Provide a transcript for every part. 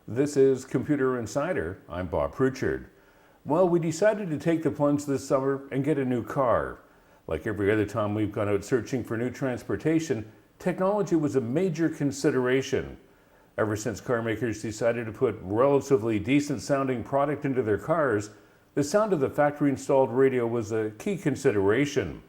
This is Computer Insider. I'm Bob Pritchard. Well, we decided to take the plunge this summer and get a new car. Like every other time we've gone out searching for new transportation, technology was a major consideration. Ever since car makers decided to put relatively decent sounding product into their cars, the sound of the factory installed radio was a key consideration.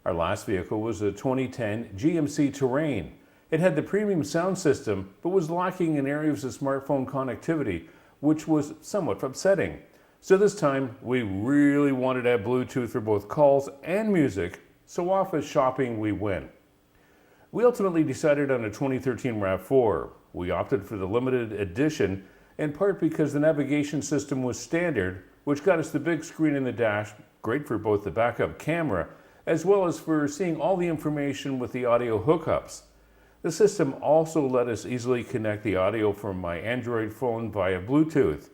Our last vehicle was a 2010 GMC Terrain. It had the premium sound system, but was lacking in areas of smartphone connectivity, which was somewhat upsetting. So this time, we really wanted to have Bluetooth for both calls and music, so off as shopping we went. We ultimately decided on a 2013 RAV4. We opted for the limited edition, in part because the navigation system was standard, which got us the big screen in the dash, great for both the backup camera, as well as for seeing all the information with the audio hookups. The system also let us easily connect the audio from my Android phone via Bluetooth.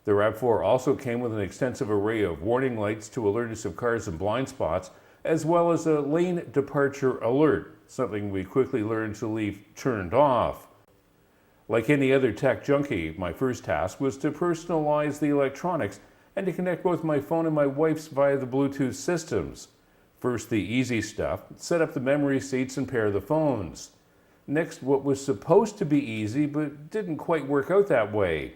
The RAV4 also came with an extensive array of warning lights to alert us of cars and blind spots, as well as a lane departure alert, something we quickly learned to leave turned off. Like any other tech junkie, my first task was to personalize the electronics and to connect both my phone and my wife's via the Bluetooth systems. First, the easy stuff, set up the memory seats and pair the phones. Next, what was supposed to be easy but didn't quite work out that way.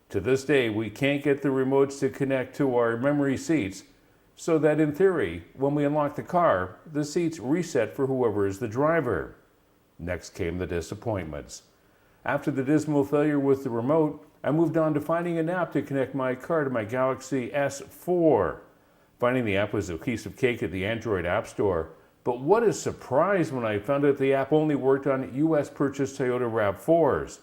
To this day, we can't get the remotes to connect to our memory seats, so that in theory, when we unlock the car, the seats reset for whoever is the driver. Next came the disappointments. After the dismal failure with the remote, I moved on to finding an app to connect my car to my Galaxy S4. Finding the app was a piece of cake at the Android App Store. But what a surprise when I found out the app only worked on US-purchased Toyota RAV4s.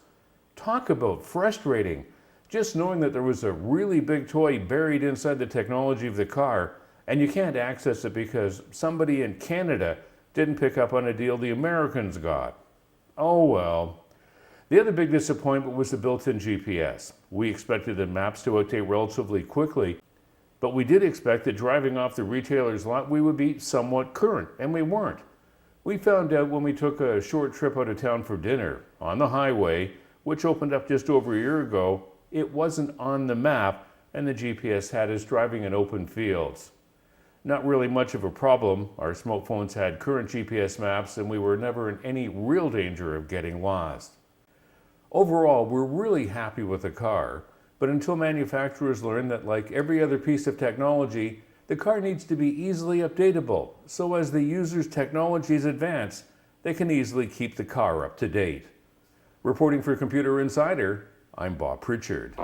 Talk about frustrating. Just knowing that there was a really big toy buried inside the technology of the car, and you can't access it because somebody in Canada didn't pick up on a deal the Americans got. Oh well. The other big disappointment was the built-in GPS. We expected the maps to update relatively quickly, but we did expect that driving off the retailer's lot we would be somewhat current, and we weren't. We found out when we took a short trip out of town for dinner. On the highway, which opened up just over a year ago, it wasn't on the map, and the GPS had us driving in open fields. Not really much of a problem. Our smartphones had current GPS maps, and we were never in any real danger of getting lost. Overall, we're really happy with the car. But until manufacturers learn that, like every other piece of technology, the car needs to be easily updatable, so as the user's technologies advance, they can easily keep the car up to date. Reporting for Computer Insider, I'm Bob Pritchard.